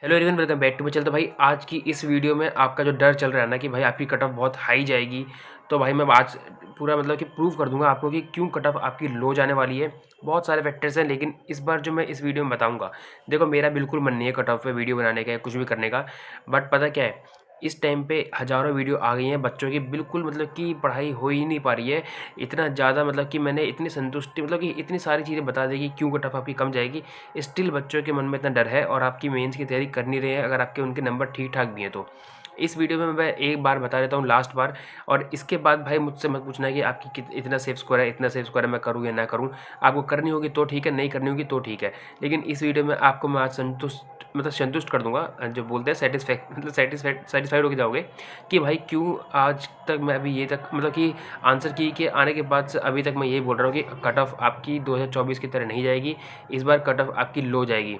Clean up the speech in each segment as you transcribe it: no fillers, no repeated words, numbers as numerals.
Hello everyone, welcome back to my channel. तो भाई आज की इस वीडियो में आपका जो डर चल रहा है ना कि भाई आपकी कट ऑफ बहुत हाई जाएगी, तो भाई मैं आज पूरा मतलब कि प्रूव कर दूंगा आपको कि क्यों कट ऑफ आपकी लो जाने वाली है। बहुत सारे फैक्टर्स हैं, लेकिन इस बार जो मैं इस वीडियो में बताऊंगा, देखो मेरा बिल्कुल मन नहीं है कट ऑफ पे वीडियो बनाने का या कुछ भी करने का। बट पता क्या है, इस टाइम पे हज़ारों वीडियो आ गई हैं बच्चों की, बिल्कुल मतलब कि पढ़ाई हो ही नहीं पा रही है। इतना ज़्यादा मतलब कि मैंने इतनी संतुष्टि मतलब कि इतनी सारी चीज़ें बता दी कि क्यों कट ऑफ आपकी कम जाएगी, स्टिल बच्चों के मन में इतना डर है और आपकी मेंस की तैयारी कर नहीं रहे हैं अगर आपके उनके नंबर ठीक ठाक भी हैं तो। इस वीडियो में मैं एक बार बता देता हूँ, लास्ट बार। और इसके बाद भाई मुझसे मत पूछना कि आपकी इतना सेफ स्कोर है, इतना सेफ स्कोर है, मैं करूँ या ना करूँ। आपको करनी होगी तो ठीक है, नहीं करनी होगी तो ठीक है, लेकिन इस वीडियो में आपको मैं आज संतुष्ट कर दूंगा। जो बोलते हैं सेटिस्फैक्ट मतलब सेटिस्फाइड होकर जाओगे कि भाई क्यों आज तक मैं अभी ये तक मतलब कि आंसर की के आने के बाद से अभी तक मैं यही बोल रहा हूँ कि कट ऑफ आपकी 2024 की तरह नहीं जाएगी। इस बार कट ऑफ आपकी लो जाएगी।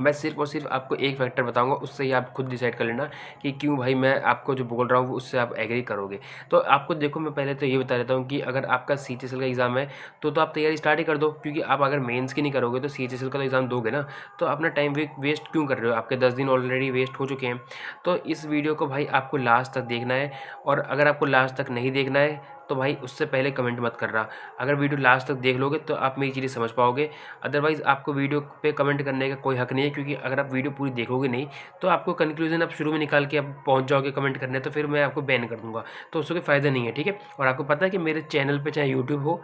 मैं सिर्फ और सिर्फ आपको एक फैक्टर बताऊंगा, उससे ही आप खुद डिसाइड कर लेना कि क्यों भाई मैं आपको जो बोल रहा हूँ उससे आप एग्री करोगे। तो आपको देखो, मैं पहले तो ये बता देता हूँ कि अगर आपका CHSL का एग्ज़ाम है तो आप तैयारी स्टार्ट ही कर दो, क्योंकि आप अगर मेंस की नहीं करोगे तो CHSL का तो एग्ज़ाम दोगे ना। तो अपना टाइम वेस्ट क्यों कर रहे हो? आपके 10 दिन ऑलरेडी वेस्ट हो चुके हैं। तो इस वीडियो को भाई आपको लास्ट तक देखना है, और अगर आपको लास्ट तक नहीं देखना है तो भाई उससे पहले कमेंट मत करना। अगर वीडियो लास्ट तक देख लोगे तो आप मेरी चीज़ें समझ पाओगे, अदरवाइज़ आपको वीडियो पे कमेंट करने का कोई हक नहीं है, क्योंकि अगर आप वीडियो पूरी देखोगे नहीं तो आपको कंक्लूजन आप शुरू में निकाल के आप पहुंच जाओगे कमेंट करने, तो फिर मैं आपको बैन कर दूंगा, तो उससे कोई फ़ायदा नहीं है, ठीक है। और आपको पता है कि मेरे चैनल पे चाहे यूट्यूब हो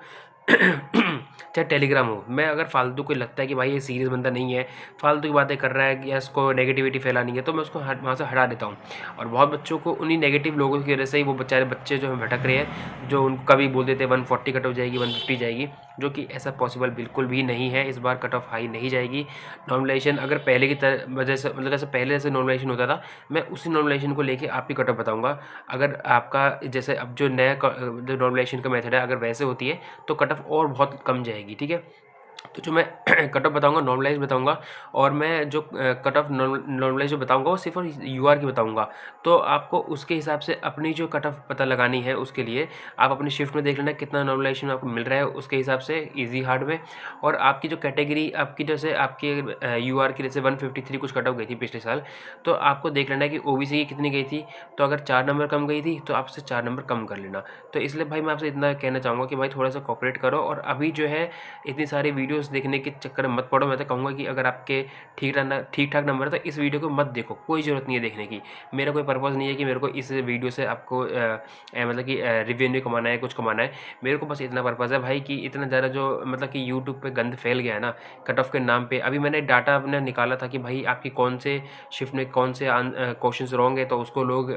चाहे टेलीग्राम हो, मैं अगर फालतू को लगता है कि भाई ये सीरियस बंदा नहीं है, फालतू की बातें कर रहा है या इसको नेगेटिविटी फैलानी है, तो मैं उसको वहाँ से हटा देता हूँ। और बहुत बच्चों को उन्हीं नेगेटिव लोगों की वजह से ही वो बेचारे बच्चे जो हैं भटक रहे हैं, जो उनको कभी बोल देते 140 कट ऑफ जाएगी, 150 जाएगी, जो कि ऐसा पॉसिबल बिल्कुल भी नहीं है। इस बार कट ऑफ हाई नहीं जाएगी। नॉर्मलाइजेशन अगर पहले की तरह वजह से मतलब जैसे पहले जैसे नॉर्मलाइजेशन होता था, मैं उसी नॉर्मलाइजेशन को लेके आपकी कट ऑफ बताऊँगा। अगर आपका जैसे अब जो नया जो नॉर्मलाइजेशन का मेथड है अगर वैसे होती है तो कट ऑफ और बहुत कम जाएगी, ठीक है। तो जो मैं कट ऑफ बताऊँगा नॉर्मलाइज बताऊँगा, और मैं जो कट ऑफ नॉर्मलाइज जो बताऊँगा वो सिर्फ और UR की बताऊँगा। तो आपको उसके हिसाब से अपनी जो कट ऑफ पता लगानी है, उसके लिए आप अपनी शिफ्ट में देख लेना कितना नॉर्मलाइजेशन आपको मिल रहा है, उसके हिसाब से ईजी हार्ड में। और आपकी जो कैटेगरी आपकी जैसे आपके UR की जैसे 153 कुछ कट ऑफ गई थी पिछले साल, तो आपको देख लेना है कि OBC की कितनी गई थी। तो अगर 4 नंबर कम गई थी तो आपसे 4 नंबर कम कर लेना। तो इसलिए भाई मैं आपसे इतना कहना चाहूँगा कि भाई थोड़ा सा कोऑपरेट करो, और अभी जो है इतनी सारी वीडियोस देखने के चक्कर में मत पड़ो। मैं तो कहूँगा कि अगर आपके ठीक ठाक नंबर है तो इस वीडियो को मत देखो, कोई ज़रूरत नहीं है देखने की। मेरा कोई पर्पज़ नहीं है कि मेरे को इस वीडियो से आपको मतलब कि रिवेन्यू कमाना है, कुछ कमाना है। मेरे को बस इतना पर्पज़ है भाई कि इतना ज़्यादा जो मतलब कि यूट्यूब पे गंद फैल गया है ना कट ऑफ के नाम पे। अभी मैंने डाटा अपने निकाला था कि भाई आपकी कौन से शिफ्ट में कौन से क्वेश्चंस रॉन्ग है, तो उसको लोग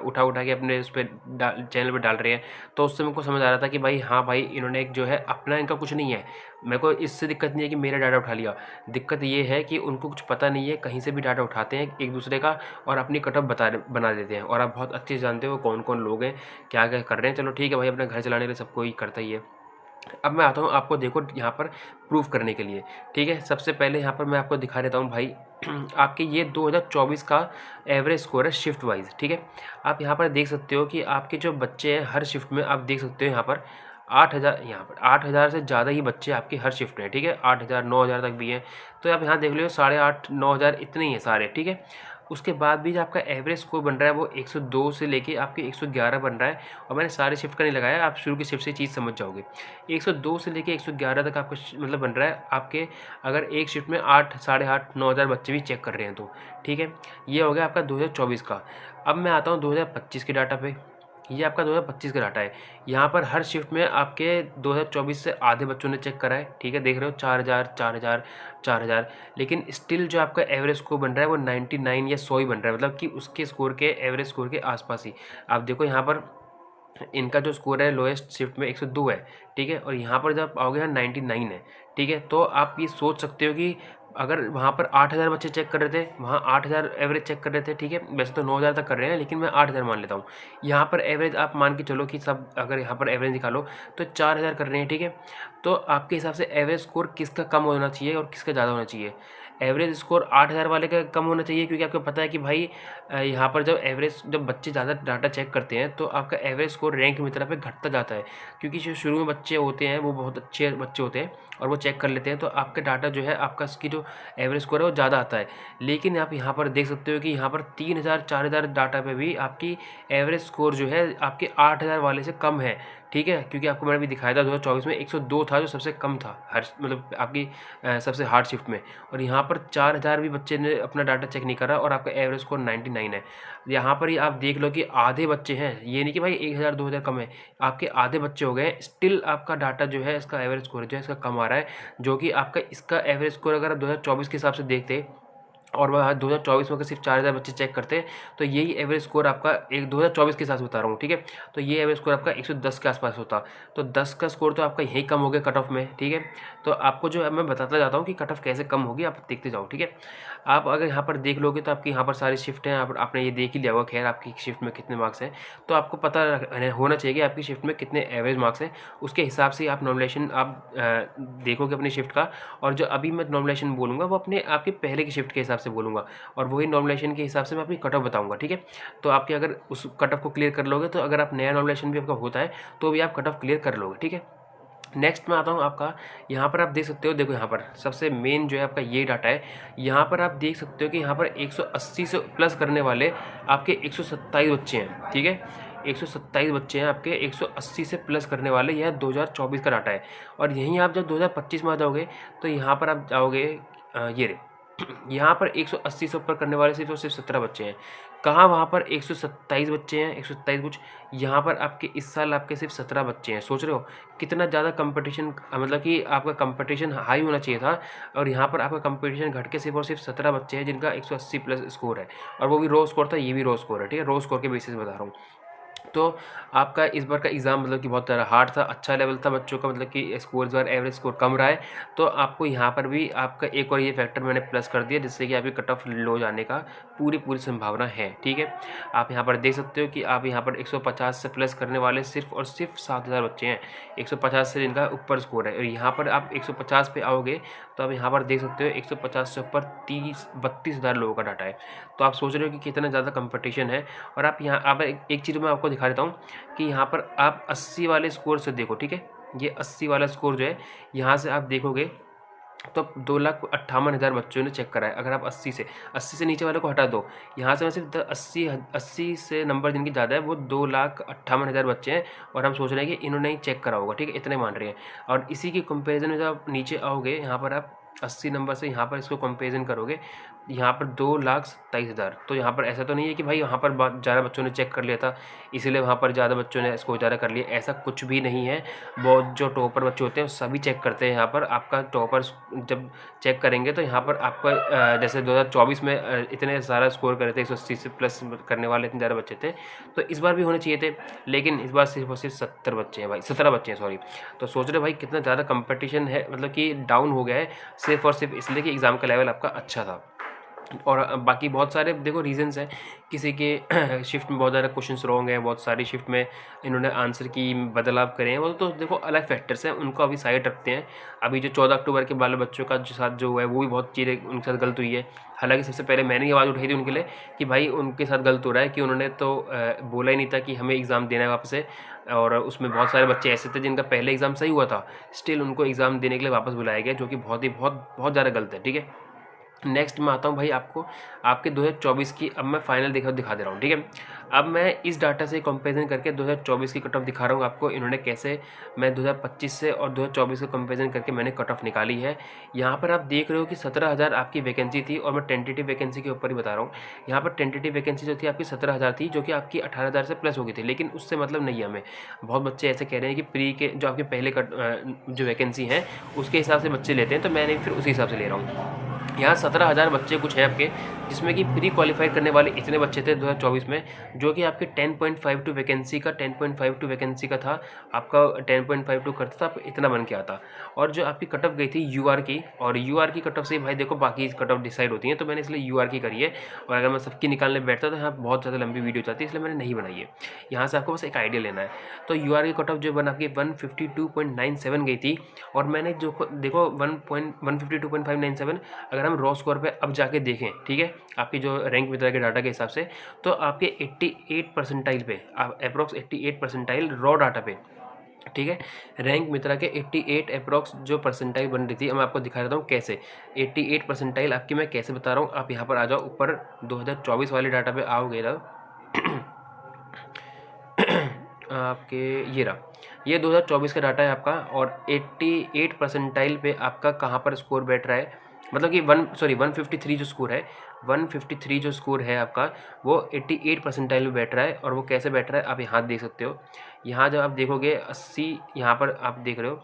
उठा उठा के अपने उस पर चैनल पर डाल रहे हैं। तो उससे मेरे को समझ आ रहा था कि भाई हाँ भाई, इन्होंने एक जो है अपना, इनका कुछ नहीं है। मेरे को इससे दिक्कत नहीं है कि मेरा डाटा उठा लिया, दिक्कत ये है कि उनको कुछ पता नहीं है, कहीं से भी डाटा उठाते हैं एक दूसरे का और अपनी कटअप बना देते हैं। और आप बहुत अच्छे से जानते हो कौन कौन लोग हैं, क्या क्या कर रहे हैं। चलो ठीक है भाई, अपने घर चलाने के लिए सबको ही करता ही है। अब मैं आता हूँ आपको देखो यहाँ पर प्रूफ करने के लिए, ठीक है। सबसे पहले यहाँ पर मैं आपको दिखा देता हूँ भाई आपके ये 2024 का एवरेज स्कोर है शिफ्ट वाइज, ठीक है। आप यहाँ पर देख सकते हो कि आपके जो बच्चे हैं हर शिफ्ट में, आप देख सकते हो यहाँ पर 8,000, यहाँ पर 8,000 से ज़्यादा ही बच्चे आपके हर शिफ्ट में, ठीक है। 8,000 9,000 तक भी हैं। तो आप यहाँ देख लो 8,500 9,000 इतने ही हैं सारे, ठीक है। उसके बाद भी जो आपका एवरेज स्कोर बन रहा है वो 102 से लेके आपके 111 बन रहा है। और मैंने सारे शिफ्ट का नहीं लगाया, आप शुरू की शिफ्ट से चीज़ समझ जाओगे। 102 से लेके 111 तक आपका मतलब बन रहा है आपके, अगर एक शिफ्ट में 8 8,500 9,000 बच्चे भी चेक कर रहे हैं तो, ठीक है। ये हो गया आपका 2024 का। अब मैं आता हूँ 2025 के डाटा पे। ये आपका 2025 का डाटा है। यहाँ पर हर शिफ्ट में आपके 2024 से आधे बच्चों ने चेक करा है, ठीक है। देख रहे हो 4,000 4,000 4,000, लेकिन स्टिल जो आपका एवरेज स्कोर बन रहा है वो 99 या 100 ही बन रहा है, मतलब कि उसके स्कोर के एवरेज स्कोर के आसपास ही। आप देखो यहाँ पर इनका जो स्कोर है लोएस्ट शिफ्ट में 102 है, ठीक है। और यहाँ पर जब आओगे यहाँ 99 है, ठीक है। तो आप ये सोच सकते हो कि अगर वहाँ पर 8,000 बच्चे चेक कर रहे थे, वहाँ 8,000 एवरेज चेक कर रहे थे, ठीक है। वैसे तो 9,000 तक कर रहे हैं, लेकिन मैं 8,000 मान लेता हूँ। यहाँ पर एवरेज आप मान के चलो कि सब अगर यहाँ पर एवरेज निकालो तो 4,000 कर रहे हैं, ठीक है। तो आपके हिसाब से एवरेज स्कोर किसका कम होना चाहिए और किसका ज़्यादा होना चाहिए? एवरेज स्कोर 8000 वाले का कम होना चाहिए, क्योंकि आपको पता है कि भाई यहाँ पर जब बच्चे ज़्यादा डाटा चेक करते हैं तो आपका एवरेज स्कोर रैंक मित्रा पे घटता जाता है, क्योंकि जो शुरू में बच्चे होते हैं वो बहुत अच्छे बच्चे होते हैं और वो चेक कर लेते हैं, तो आपका डाटा जो है आपका इसकी जो एवरेज स्कोर है वो ज़्यादा आता है। लेकिन आप यहाँ पर देख सकते हो कि यहाँ पर 3000 4000 डाटा पे भी आपकी एवरेज स्कोर जो है आपके 8000 वाले से कम है, ठीक है, क्योंकि आपको मैंने भी दिखाया था 2024 में 102 था जो सबसे कम था हर मतलब आपकी सबसे हार्ड शिफ्ट में, और यहाँ पर 4000 भी बच्चे ने अपना डाटा चेक नहीं करा और आपका एवरेज स्कोर 99 है। यहाँ पर ही आप देख लो कि आधे बच्चे हैं, ये नहीं कि भाई 1000 2000 कम है, आपके आधे बच्चे हो गए, स्टिल आपका डाटा जो है इसका एवरेज स्कोर जो है इसका कम आ रहा है, जो कि आपका इसका एवरेज स्कोर अगर आप 2024 के हिसाब से देखते और वह 2024 में अगर सिर्फ 4000 बच्चे चेक करते हैं तो यही एवरेज स्कोर आपका एक 2024 के हिसाब से बता रहा हूँ, ठीक है, तो ये एवरेज स्कोर आपका 110 के आसपास होता, तो 10 का स्कोर तो आपका यही कम हो गया कट ऑफ में, ठीक है। तो आपको जो है मैं बताता जाता हूँ कि कट ऑफ कैसे कम होगी, आप देखते जाओ, ठीक है। आप अगर यहाँ पर देख लोगे तो आपकी यहाँ पर सारी शिफ्ट हैं, आपने ये देख ही लिया होगा, खैर आपकी शिफ्ट में कितने मार्क्स हैं, तो आपको पता होना चाहिए कि आपकी शिफ्ट में कितने एवरेज मार्क्स हैं, उसके हिसाब से आप नॉमिनेशन आप देखोगे अपनी शिफ्ट का, और जो अभी मैं नॉमिनेशन बोलूँगा वो अपने आपके पहले की शिफ्ट के हिसाब से बोलूँगा, और वही नॉमिनेशन के हिसाब से मैं अपनी कट ऑफ बताऊँगा, ठीक है। तो आपके अगर उस कट ऑफ को क्लियर कर लोगे तो अगर आप नया नॉमिनेशन भी आपका होता है तो भी आप कट ऑफ क्लियर कर लोगे, ठीक है। नेक्स्ट में आता हूँ आपका, यहाँ पर आप देख सकते हो, देखो यहाँ पर सबसे मेन जो है आपका ये डाटा है, यहाँ पर आप देख सकते हो कि यहाँ पर 180 से प्लस करने वाले आपके 127 बच्चे हैं, ठीक है, 127 बच्चे हैं आपके 180 से प्लस करने वाले, यह 2024 का डाटा है। और यहीं आप जब 2025 में आ जाओगे तो यहाँ पर आप जाओगे ये रे यहाँ पर 180 से ऊपर करने वाले सिर्फ और सिर्फ 17 बच्चे हैं, कहाँ वहाँ पर 127 बच्चे हैं, 127 कुछ, यहाँ पर आपके इस साल आपके सिर्फ 17 बच्चे हैं। सोच रहे हो कितना ज़्यादा कंपटीशन, मतलब कि आपका कंपटीशन हाई होना चाहिए था, और यहाँ पर आपका कंपटीशन घट के सिर्फ और सिर्फ 17 बच्चे हैं जिनका 180 प्लस स्कोर है, और वो भी रो स्कोर था, ये भी रो स्कोर है, ठीक है, रो स्कोर के बेसिस बता रहा हूँ। तो आपका इस बार का एग्ज़ाम मतलब कि बहुत ज़्यादा हार्ड था, अच्छा लेवल था बच्चों का, मतलब कि स्कोर इस बार एवरेज स्कोर कम रहा है, तो आपको यहाँ पर भी आपका एक और ये फैक्टर मैंने प्लस कर दिया, जिससे कि आपकी कट ऑफ लो जाने का पूरी संभावना है, ठीक है। आप यहाँ पर देख सकते हो कि आप यहाँ पर 150 से प्लस करने वाले सिर्फ और सिर्फ 7000 बच्चे हैं, 150 से जिनका ऊपर स्कोर है, और यहाँ पर आप 150 पे आओगे तो आप यहाँ पर देख सकते हो 150 से ऊपर 32 हज़ार लोगों का डाटा है। तो आप सोच रहे हो कि कितना ज़्यादा कंपटीशन है, और आप यहाँ आप एक चीज़ मैं आपको दिखा देता हूँ कि यहाँ पर आप 80 वाले स्कोर से देखो, ठीक है, ये 80 वाला स्कोर जो है यहाँ से आप देखोगे तो 2,58,000 बच्चों ने चेक करा है। अगर आप 80 से नीचे वाले को हटा दो, यहाँ से मैं सिर्फ 80 से नंबर जिनकी ज़्यादा है वो 2,58,000 बच्चे हैं, और हम सोच रहे हैं कि इन्होंने ही चेक करा होगा, ठीक है, इतने मान रहे हैं। और इसी की कंपैरिजन में जब आप नीचे आओगे, यहाँ पर आप 80 नंबर से यहाँ पर इसको कंपेरिजन करोगे, यहाँ पर 2,27,000, तो यहाँ पर ऐसा तो नहीं है कि भाई यहाँ पर ज़्यादा बच्चों ने चेक कर लिया था इसलिए वहाँ पर ज़्यादा बच्चों ने स्कोर ज़्यादा कर लिया, ऐसा कुछ भी नहीं है। बहुत जो टॉपर बच्चे होते हैं सभी चेक करते हैं, यहाँ पर आपका टॉपर जब चेक करेंगे तो यहाँ पर आपका जैसे 2024 में इतने सारा स्कोर करे थे, 180 से प्लस करने वाले इतने ज़्यादा बच्चे थे, तो इस बार भी होने चाहिए थे, लेकिन इस बार सिर्फ और सिर्फ 70 बच्चे हैं भाई, 17 बच्चे हैं सॉरी। तो सोच रहे भाई कितना ज़्यादा कंपटीशन है, मतलब कि डाउन हो गया है सिर्फ और सिर्फ इसलिए कि एग्ज़ाम का लेवल आपका अच्छा था। और बाकी बहुत सारे देखो रीजंस हैं, किसी के शिफ्ट में बहुत ज़्यादा क्वेश्चंस रॉन्ग हैं, बहुत सारी शिफ्ट में इन्होंने आंसर की बदलाव करे हैं, वो तो देखो अलग फैक्टर्स हैं, उनको अभी साइड रखते हैं। अभी जो 14 अक्टूबर के वाले बच्चों का साथ जो है वो भी बहुत चीज़ें उनके साथ गलत हुई है। हालांकि सबसे पहले मैंने ही आवाज़ उठाई थी उनके लिए कि भाई उनके साथ गलत हो रहा है कि उन्होंने तो बोला ही नहीं था कि हमें एग्ज़ाम देना है वापस से, और उसमें बहुत सारे बच्चे ऐसे थे जिनका पहले एग्ज़ाम सही हुआ था, स्टिल उनको एग्ज़ाम देने के लिए वापस बुलाया गया, जो कि बहुत ज़्यादा गलत है, ठीक है। नेक्स्ट मैं आता हूँ भाई आपको आपके 2024 की, अब मैं फाइनल दिखा दे रहा हूँ, ठीक है। अब मैं इस डाटा से कंपैरिजन करके 2024 की कट ऑफ दिखा रहा हूँ आपको, इन्होंने कैसे मैं 2025 से और 2024 का कंपैरिजन करके मैंने कट ऑफ निकाली है। यहाँ पर आप देख रहे हो कि 17,000 आपकी वैकेंसी थी, और मैं टेंटेटिव वैकेंसी के ऊपर ही बता रहा हूँ। यहाँ पर टेंटेटिव वैकेंसी जो थी आपकी 17,000 थी, जो कि आपकी 18,000 से प्लस हो गई थी, लेकिन उससे मतलब नहीं है हमें। बहुत बच्चे ऐसे कह रहे हैं कि प्री के जो आपके पहले जो वैकेंसी है उसके हिसाब से बच्चे लेते हैं, तो मैंने फिर उसी हिसाब से ले रहा हूँ। यहाँ 17,000 बच्चे कुछ हैं आपके, जिसमें कि प्री क्वालिफाइड करने वाले इतने बच्चे थे 2024 में, जो कि आपके 10.52 वैकेंसी का 10.52 वैकेंसी का था, आपका 10.52 करता था, आपको इतना बन के आता। और जो आपकी कट ऑफ गई थी यूआर की, और यूआर की कट ऑफ से भाई देखो बाकी कट ऑफ डिसाइड होती है, तो मैंने इसलिए यूआर की करी है, और अगर मैं सबकी निकालने बैठता तो यहाँ बहुत ज़्यादा लंबी वीडियो जाती है, इसलिए मैंने नहीं बनाई है। यहाँ से आपको बस एक आइडिया लेना है। तो यूआर की कट ऑफ जो बना आपकी 152.97 गई थी, और मैंने जो देखो 152.597, अगर अगर हम रॉ स्कोर पे अब जाके देखें, ठीक है, आपकी जो रैंक मित्रा के डाटा के हिसाब से, तो आपके 88 परसेंटाइल पे, आप अप्रोक्स 88 परसेंटाइल रॉ डाटा पे, ठीक है, रैंक मित्रा के 88 अप्रोक्स जो परसेंटाइल बन रही थी, मैं आपको दिखा देता हूँ कैसे 88 परसेंटाइल आपकी मैं कैसे बता रहा हूँ। आप यहाँ पर आ जाओ, ऊपर 2024 वाले डाटा पे आओगे ना आपके ये रहा, ये 2024 का डाटा है आपका, और 88 परसेंटाइल पे आपका कहाँ पर स्कोर बैठ रहा है, मतलब कि 153 जो स्कोर है, 153 जो स्कोर है आपका, वो 88 परसेंटाइल में बैठ रहा है। और वो कैसे बैठ रहा है आप यहाँ देख सकते हो। यहाँ जब आप देखोगे 80, यहाँ पर आप देख रहे हो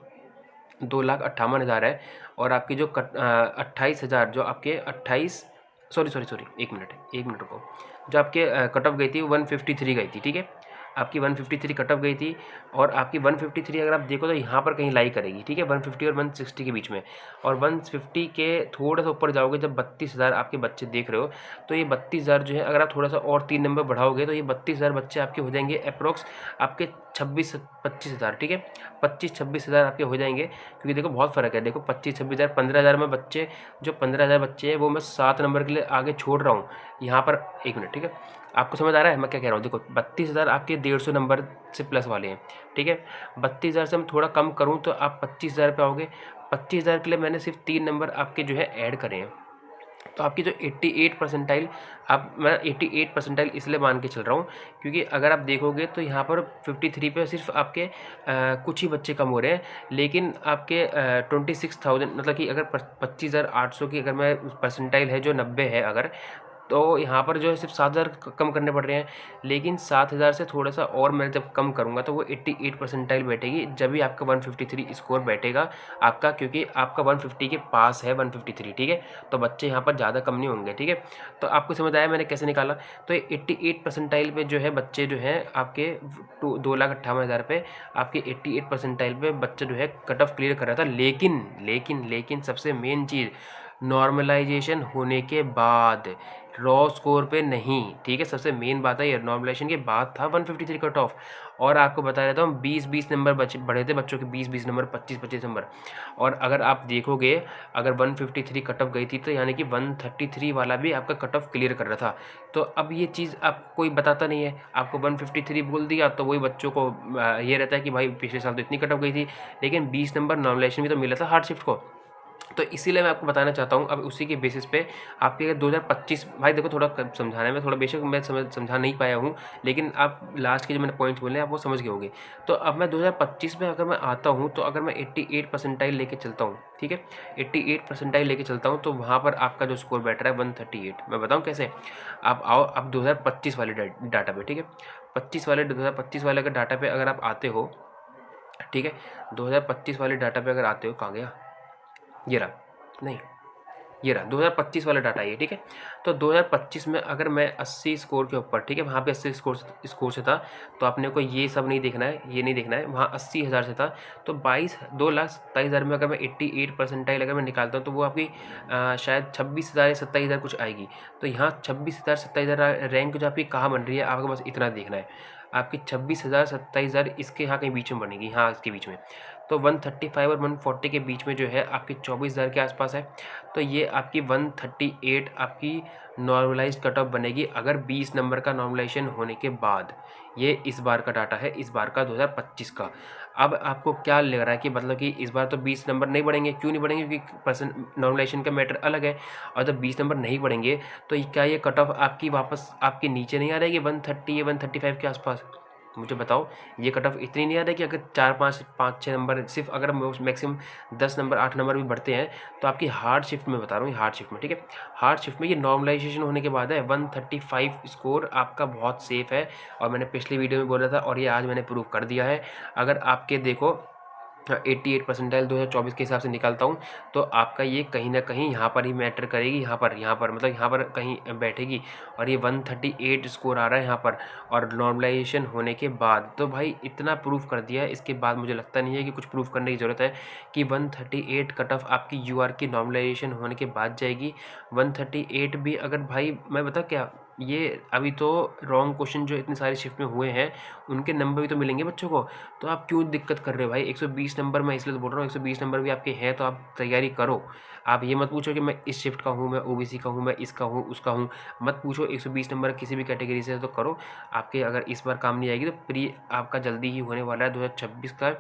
2,58,000 है, और आपकी जो 28,000 जो आपके 28 सॉरी एक मिनट रुको, जो आपके कट ऑफ गई थी 153 गई थी, ठीक है, आपकी 153 कट ऑफ गई थी। और आपकी 153 अगर आप देखो तो यहाँ पर कहीं लाई करेगी, ठीक है, 150 और 160 के बीच में। और 150 के थोड़ा सा ऊपर जाओगे, जब 32,000 आपके बच्चे देख रहे हो, तो ये 32,000 जो है, अगर आप थोड़ा सा और 3 नंबर बढ़ाओगे तो ये 32,000 बच्चे आपके हो जाएंगे अप्रोक्स आपके 25,000, ठीक है, 25,000-26,000 आपके हो जाएंगे। क्योंकि देखो बहुत फ़र्क है, देखो 25,000-26,000, 15,000 में बच्चे, जो 15,000 बच्चे हैं वो मैं 7 नंबर के लिए आगे छोड़ रहा हूँ यहाँ पर। एक मिनट, ठीक है, आपको समझ आ रहा है मैं क्या कह रहा हूँ। देखो 32,000 आपके 150 नंबर से प्लस वाले हैं, ठीक है, 32,000 से हम थोड़ा कम करूँ तो आप 25,000 पे आओगे। 25,000 के लिए मैंने सिर्फ 3 नंबर आपके जो है ऐड करे हैं। तो आपकी जो 88 परसेंटाइल, मैं 88 परसेंटाइल इसलिए मान के चल रहा हूँ क्योंकि अगर आप देखोगे तो यहाँ पर 53 पे सिर्फ आपके कुछ ही बच्चे कम हो रहे हैं, लेकिन आपके 26,000, मतलब कि अगर 25,800 की अगर मैं परसेंटाइल है जो 90 है अगर, तो यहाँ पर जो है सिर्फ 7,000 कम करने पड़ रहे हैं। लेकिन 7,000 से थोड़ा सा और मैं जब कम करूँगा तो वो 88 परसेंटाइल बैठेगी, जब भी आपका 153 स्कोर बैठेगा आपका, क्योंकि आपका 150 के पास है 153, ठीक है, तो बच्चे यहाँ पर ज़्यादा कम नहीं होंगे, ठीक है। तो आपको समझ आया मैंने कैसे निकाला। तो 88 परसेंटाइल पे जो है बच्चे जो हैं आपके 2,58,000 पे, आपके 88 परसेंटाइल पे बच्चे जो है कट ऑफ क्लियर कर रहा था। लेकिन सबसे मेन चीज़, नॉर्मलाइजेशन होने के बाद रॉ स्कोर पे नहीं, ठीक है, सबसे मेन बात है ये, नॉर्मलाइजेशन के बाद था 153 कट ऑफ। और आपको बता देता हूँ 20-20 नंबर बढ़े थे बच्चों के, 20-20 नंबर, 25-25 नंबर। और अगर आप देखोगे, अगर 153 कट ऑफ गई थी तो यानी कि 133 वाला भी आपका कट ऑफ क्लियर कर रहा था। तो अब ये चीज़ आप कोई बताता नहीं है, आपको 153 बोल दिया तो वही बच्चों को ये रहता है कि भाई पिछले साल तो इतनी कट ऑफ गई थी, लेकिन 20 नंबर नॉर्मलाइजेशन भी तो मिला था हार्ड शिफ्ट को। तो इसीलिए मैं आपको बताना चाहता हूँ, अब उसी के बेसिस पे आपके अगर 2025, भाई देखो थोड़ा समझाने में थोड़ा, बेशक मैं समझा नहीं पाया हूँ, लेकिन आप लास्ट के जो मैंने पॉइंट्स बोले आप वो समझ गए होंगे। तो अब मैं 2025 में अगर मैं आता हूँ, तो अगर मैं 88 परसेंटाइल लेके चलता हूँ, ठीक है, 88 परसेंटाइल लेके चलता हूँ, तो वहाँ पर आपका जो स्कोर बैठ रहा है 138। मैं बताऊँ कैसे, आप आओ अब 2025 वाले डाटा पे, ठीक है, 2025 वाले का डाटा पे अगर आप आते हो, ठीक है, 2025 वाले डाटा पे अगर आते हो, कहाँ गया, ये रहा, नहीं ये रहा 2025 वाला डाटा ये, ठीक है। तो 2025 में अगर मैं 80 स्कोर के ऊपर, ठीक है, वहाँ पे 80 स्कोर से था, तो आपने को ये सब नहीं देखना है, ये नहीं देखना है, वहाँ 80,000 से था, तो 2,27,000 में अगर मैं 88 परसेंटाइल अगर मैं निकालता हूँ तो वो आपकी शायद 26,000 या 27,000 कुछ आएगी। तो यहाँ 26,000-27,000 रैंक जो आपकी कहाँ बन रही है, आपको बस इतना देखना है, आपकी 26,000-27,000 इसके यहाँ कहीं बीच में बनेगी, हाँ इसके बीच में। तो 135 और 140 के बीच में जो है आपकी 24,000 के आसपास है। तो ये आपकी 138 आपकी नॉर्मलाइज्ड कट ऑफ बनेगी अगर 20 नंबर का नॉर्मलाइजेशन होने के बाद। ये इस बार का डाटा है, इस बार का 2025 का। अब आपको क्या लग रहा है कि मतलब कि इस बार तो 20 नंबर नहीं बढ़ेंगे, क्यों नहीं बढ़ेंगे, क्योंकि परसेंट नॉर्मलाइजेशन का मैटर अलग है। और जब 20 नंबर नहीं बढ़ेंगे तो क्या ये कट ऑफ आपकी वापस आपके नीचे नहीं आ रहेगी 130 या 135 के आसपास? मुझे बताओ, ये कट ऑफ इतनी नहीं आ रही कि अगर 4-5-6 नंबर सिर्फ अगर मैक्सिमम 10 नंबर 8 नंबर भी बढ़ते हैं तो आपकी हार्ड शिफ्ट में बता रहा हूँ, हार्ड शिफ्ट में, ठीक है, हार्ड शिफ्ट में ये नॉर्मलाइजेशन होने के बाद है 135 स्कोर आपका बहुत सेफ है। और मैंने पिछली वीडियो में बोला था और ये आज मैंने प्रूव कर दिया है। अगर आपके देखो 88 परसेंटाइल 2024 के हिसाब से निकालता हूँ तो आपका ये कहीं ना कहीं यहाँ पर ही मैटर करेगी, यहाँ पर मतलब यहाँ पर कहीं बैठेगी। और ये 138 स्कोर आ रहा है यहाँ पर, और नॉर्मलाइजेशन होने के बाद। तो भाई इतना प्रूफ कर दिया है, इसके बाद मुझे लगता नहीं है कि कुछ प्रूफ करने की ज़रूरत है कि 138 कट ऑफ आपकी UR की नॉर्मलाइजेशन होने के बाद जाएगी। 138 भी अगर भाई मैं बता क्या ये अभी तो रॉन्ग क्वेश्चन जो इतने सारे शिफ्ट में हुए हैं उनके नंबर भी तो मिलेंगे बच्चों को, तो आप क्यों दिक्कत कर रहे हो भाई। 120 नंबर मैं इसलिए तो बोल रहा हूँ, 120 नंबर भी आपके हैं तो आप तैयारी करो। आप ये मत पूछो कि मैं इस शिफ्ट का हूँ, मैं ओबीसी का हूँ, मैं इसका हूँ उसका हूँ, मत पूछो। 120 नंबर किसी भी कैटेगरी से तो करो। आपके अगर इस बार काम नहीं आएगी तो प्री आपका जल्दी ही होने वाला है 2026 का,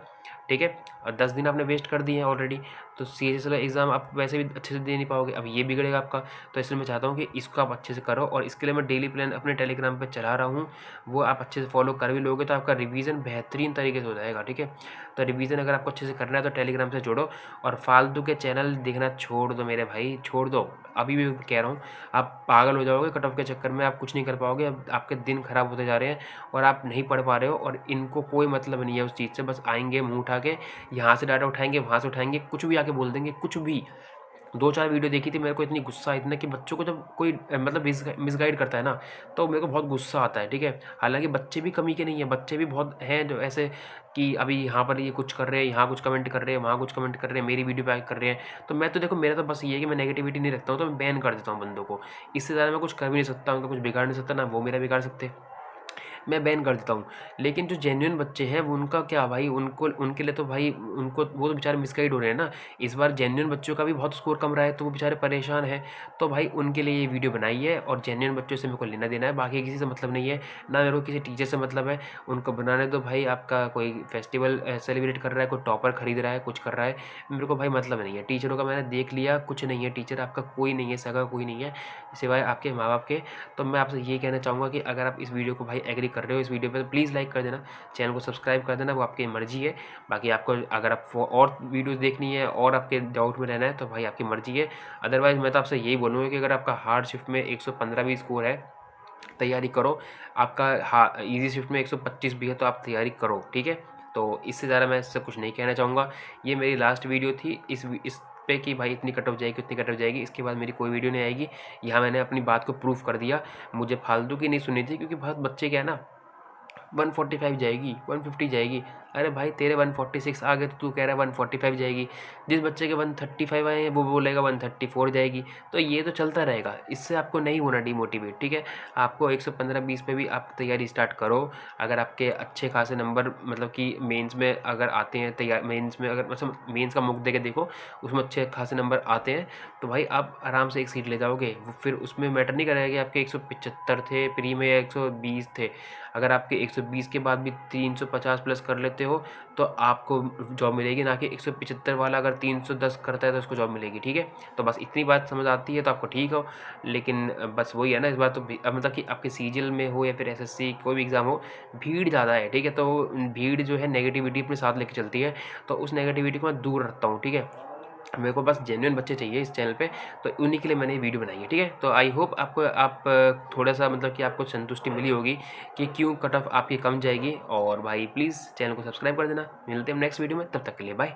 ठीक है। और 10 दिन आपने वेस्ट कर दिए हैं ऑलरेडी, तो सीएचएस वाला एग्ज़ाम आप वैसे भी अच्छे से दे नहीं पाओगे, अब ये बिगड़ेगा आपका। तो इसलिए मैं चाहता हूँ कि इसको आप अच्छे से करो, और इसके लिए मैं डेली प्लान अपने टेलीग्राम पे चला रहा हूँ, वो आप अच्छे से फॉलो कर भी लोगे तो आपका रिवीजन बेहतरीन तरीके से हो जाएगा, ठीक है। तो रिवीजन अगर आपको अच्छे से करना है तो टेलीग्राम से जोड़ो, और फालतू के चैनल देखना छोड़ दो मेरे भाई, छोड़ दो। अभी भी कह रहा हूँ, आप पागल हो जाओगे कट ऑफ के चक्कर में, आप कुछ नहीं कर पाओगे। अब आपके दिन खराब होते जा रहे हैं और आप नहीं पढ़ पा रहे हो, और इनको कोई मतलब नहीं है उस चीज़ से, बस आएंगे मुंह उठा के, यहाँ से डाटा उठाएंगे, वहाँ से उठाएंगे, कुछ भी आके बोल देंगे, कुछ भी। 2-4 वीडियो देखी थी, मेरे को इतनी गुस्सा इतना कि बच्चों को जब कोई मतलब मिसगाइड करता है ना, तो मेरे को बहुत गुस्सा आता है, ठीक है। हालांकि बच्चे भी कमी के नहीं है, बच्चे भी बहुत हैं जो ऐसे कि अभी यहाँ पर ये कुछ कर रहे हैं, यहाँ कुछ कमेंट कर रहे हैं, वहाँ कुछ कमेंट कर रहे हैं, मेरी वीडियो पे कर रहे हैं। तो मैं तो देखो, मेरा तो बस ये है कि मैं नेगेटिविटी नहीं रखता हूँ, तो मैं बैन कर देता हूँ बंदों को। इससे ज़्यादा मैं कुछ कर भी नहीं सकता, उनका कुछ बिगाड़ नहीं सकता, ना वो मेरा बिगाड़ सकते, मैं बैन कर देता हूँ। लेकिन जो जेन्युइन बच्चे हैं वो उनका क्या भाई, उनको उनके लिए तो भाई, उनको वो तो बेचारे मिसगाइड हो रहे हैं ना। इस बार जेन्युइन बच्चों का भी बहुत स्कोर कम रहा है, तो वो बेचारे परेशान हैं। तो भाई उनके लिए ये वीडियो बनाई है, और जेन्युइन बच्चों से मेरे को लेना देना है, बाकी किसी से मतलब नहीं है, ना मेरे को किसी टीचर से मतलब है। उनको बनाने दो भाई, आपका कोई फेस्टिवल सेलिब्रेट कर रहा है, कोई टॉपर खरीद रहा है, कुछ कर रहा है, मेरे को भाई मतलब नहीं है। टीचरों का मैंने देख लिया, कुछ नहीं है, टीचर आपका कोई नहीं है, सगा कोई नहीं है सिवाय आपके माँ बाप के। तो मैं आपसे ये कहना चाहूँगा कि अगर आप इस वीडियो को भाई एग्री कर रहे हो इस वीडियो पे, तो प्लीज़ लाइक कर देना, चैनल को सब्सक्राइब कर देना, वो आपकी मर्जी है। बाकी आपको अगर आपको और वीडियोस देखनी है और आपके डाउट में रहना है तो भाई आपकी मर्जी है। अदरवाइज़ मैं तो आपसे यही बोलूँगा कि अगर आपका हार्ड शिफ्ट में 115 भी स्कोर है, तैयारी करो। आपका ईजी शिफ्ट में 125 भी है तो आप तैयारी करो, ठीक है। तो इससे ज़्यादा मैं इससे कुछ नहीं कहना चाहूँगा। ये मेरी लास्ट वीडियो थी इस पे कि भाई इतनी कट ऑफ जाएगी, उतनी कट ऑफ जाएगी, इसके बाद मेरी कोई वीडियो नहीं आएगी। यहाँ मैंने अपनी बात को प्रूफ कर दिया, मुझे फालतू की नहीं सुनी थी, क्योंकि बहुत बच्चे क्या है ना, 145 जाएगी, 150 जाएगी। अरे भाई तेरे 146 आ गए तो तू कह रहा है 145 जाएगी। जिस बच्चे के 135 आए हैं वो बोलेगा 134 जाएगी। तो ये तो चलता रहेगा, इससे आपको नहीं होना डिमोटिवेट, ठीक है। आपको 115-20 पे भी आप तैयारी स्टार्ट करो। अगर आपके अच्छे खासे नंबर मतलब कि मेंस में अगर आते हैं, तैयार मेंस में अगर मतलब मेंस का मुक दे के देखो, उसमें अच्छे खासे नंबर आते हैं तो भाई आप आराम से एक सीट ले जाओगे। फिर उसमें मैटर नहीं करेगा कि आपके 175 थे, प्री में 120 थे। अगर आपके 120 के बाद भी 350 प्लस कर लेते हो तो आपको जॉब मिलेगी, ना कि 175 वाला अगर 310 करता है तो उसको जॉब मिलेगी, ठीक है। तो बस इतनी बात समझ आती है तो आपको ठीक हो। लेकिन बस वही है ना, इस बार तो अब मतलब कि आपके सीजीएल में हो या फिर एसएससी कोई भी एग्ज़ाम हो, भीड़ ज़्यादा है, ठीक है। तो भीड़ जो है नेगेटिविटी अपने साथ लेके चलती है, तो उस नेगेटिविटी को मैं दूर रखता हूँ, ठीक है। मेरे को बस जेन्युइन बच्चे चाहिए इस चैनल पे, तो उन्हीं के लिए मैंने ये वीडियो बनाई है, ठीक है। तो आई होप आपको थोड़ा सा मतलब कि आपको संतुष्टि मिली होगी कि क्यों कट ऑफ आपकी कम जाएगी। और भाई प्लीज़ चैनल को सब्सक्राइब कर देना। मिलते हैं नेक्स्ट वीडियो में, तब तक के लिए बाय।